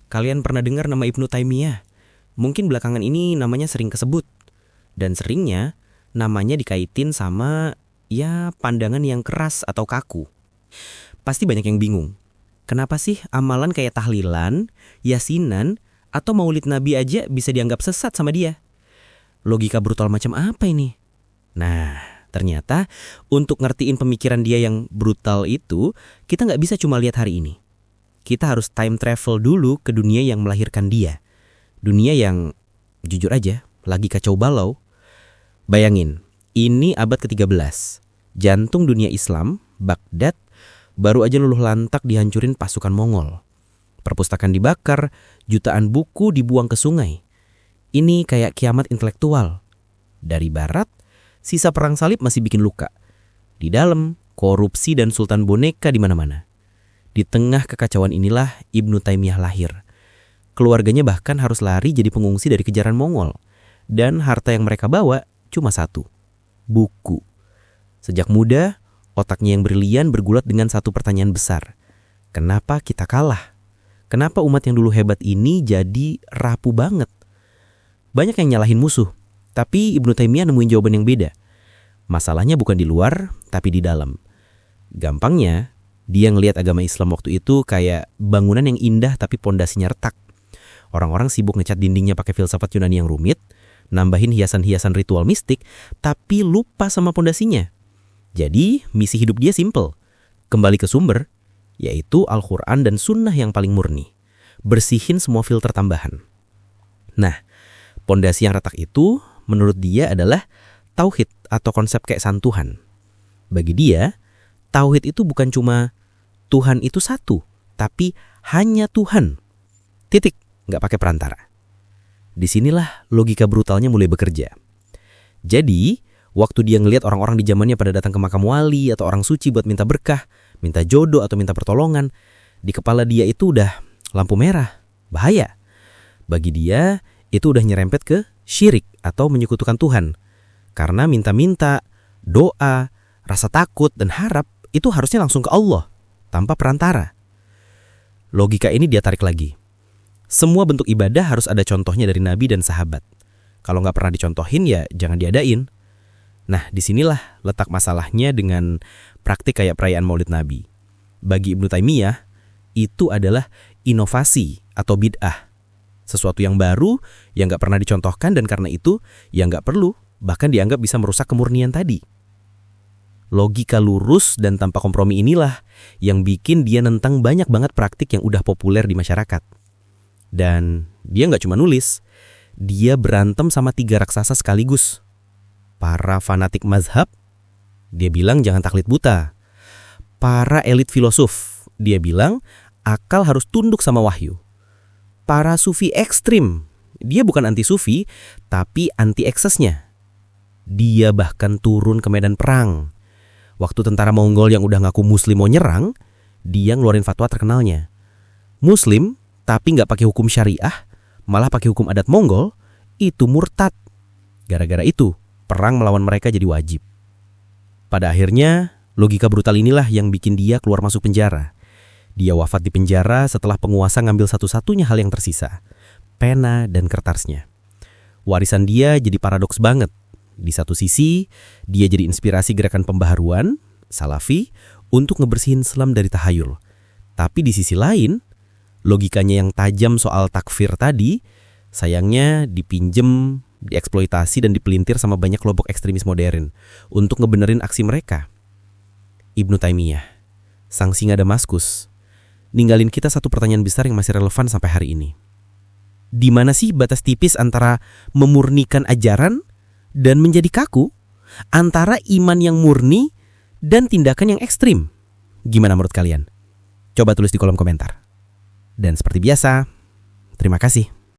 Kalian pernah dengar nama Ibnu Taimiyah? Mungkin belakangan ini namanya sering kesebut. Dan seringnya namanya dikaitin sama pandangan yang keras atau kaku. Pasti banyak yang bingung. Kenapa sih amalan kayak tahlilan, yasinan, atau maulid nabi aja bisa dianggap sesat sama dia? Logika brutal macam apa ini? Nah, ternyata untuk ngertiin pemikiran dia yang brutal itu, kita nggak bisa cuma lihat hari ini. Kita harus time travel dulu ke dunia yang melahirkan dia. Dunia yang, jujur aja, lagi kacau balau. Bayangin, ini abad ke-13. Jantung dunia Islam, Baghdad, baru aja luluh lantak dihancurin pasukan Mongol. Perpustakaan dibakar, jutaan buku dibuang ke sungai. Ini kayak kiamat intelektual. Dari barat, sisa perang salib masih bikin luka. Di dalam, korupsi dan sultan boneka di mana-mana. Di tengah kekacauan inilah Ibnu Taimiyah lahir. Keluarganya bahkan harus lari jadi pengungsi dari kejaran Mongol. Dan harta yang mereka bawa cuma satu, buku. Sejak muda, otaknya yang brilian bergulat dengan satu pertanyaan besar. Kenapa kita kalah? Kenapa umat yang dulu hebat ini jadi rapuh banget? Banyak yang nyalahin musuh, tapi Ibnu Taimiyah nemuin jawaban yang beda. Masalahnya bukan di luar, tapi di dalam. Gampangnya, dia ngelihat agama Islam waktu itu kayak bangunan yang indah tapi pondasinya retak. Orang-orang sibuk ngecat dindingnya pakai filsafat Yunani yang rumit, nambahin hiasan-hiasan ritual mistik, tapi lupa sama pondasinya. Jadi, misi hidup dia simple. Kembali ke sumber, yaitu Al-Quran dan Sunnah yang paling murni. Bersihin semua filter tambahan. Nah, pondasi yang retak itu menurut dia adalah tauhid atau konsep keesaan Tuhan. Bagi dia, tauhid itu bukan cuma Tuhan itu satu, tapi hanya Tuhan. Titik, nggak pakai perantara. Disinilah logika brutalnya mulai bekerja. Jadi, waktu dia ngelihat orang-orang di zamannya pada datang ke makam wali atau orang suci buat minta berkah, minta jodoh atau minta pertolongan, di kepala dia itu udah lampu merah, bahaya. Bagi dia, itu udah nyerempet ke syirik atau menyekutukan Tuhan. Karena minta-minta, doa, rasa takut dan harap itu harusnya langsung ke Allah, tanpa perantara. Logika ini dia tarik lagi. Semua bentuk ibadah harus ada contohnya dari Nabi dan sahabat. Kalau nggak pernah dicontohin ya jangan diadain. Nah, disinilah letak masalahnya dengan praktik kayak perayaan Maulid Nabi. Bagi Ibnu Taimiyah, itu adalah inovasi atau bid'ah. Sesuatu yang baru, yang nggak pernah dicontohkan dan karena itu yang nggak perlu, bahkan dianggap bisa merusak kemurnian tadi. Logika lurus dan tanpa kompromi inilah yang bikin dia nentang banyak banget praktik yang udah populer di masyarakat. Dan dia nggak cuma nulis, dia berantem sama 3 raksasa sekaligus. Para fanatik mazhab, dia bilang jangan taklid buta. Para elit filosof, dia bilang akal harus tunduk sama wahyu. Para sufi ekstrim, dia bukan anti sufi, tapi anti eksesnya. Dia bahkan turun ke medan perang. Waktu tentara Mongol yang udah ngaku muslim mau nyerang, dia ngeluarin fatwa terkenalnya. Muslim, tapi nggak pakai hukum syariah, malah pakai hukum adat Mongol, itu murtad. Gara-gara itu, perang melawan mereka jadi wajib. Pada akhirnya, logika brutal inilah yang bikin dia keluar masuk penjara. Dia wafat di penjara setelah penguasa ngambil satu-satunya hal yang tersisa, pena dan kertasnya. Warisan dia jadi paradoks banget. Di satu sisi, dia jadi inspirasi gerakan pembaharuan, Salafi, untuk ngebersihin Islam dari tahayul. Tapi di sisi lain, logikanya yang tajam soal takfir tadi, sayangnya dipinjem, dieksploitasi dan dipelintir sama banyak kelompok ekstremis modern untuk ngebenerin aksi mereka. Ibnu Taimiyah, sang singa Damaskus, ninggalin kita satu pertanyaan besar yang masih relevan sampai hari ini. Di mana sih batas tipis antara memurnikan ajaran dan menjadi kaku, antara iman yang murni dan tindakan yang ekstrim? Gimana menurut kalian? Coba tulis di kolom komentar. Dan seperti biasa, terima kasih.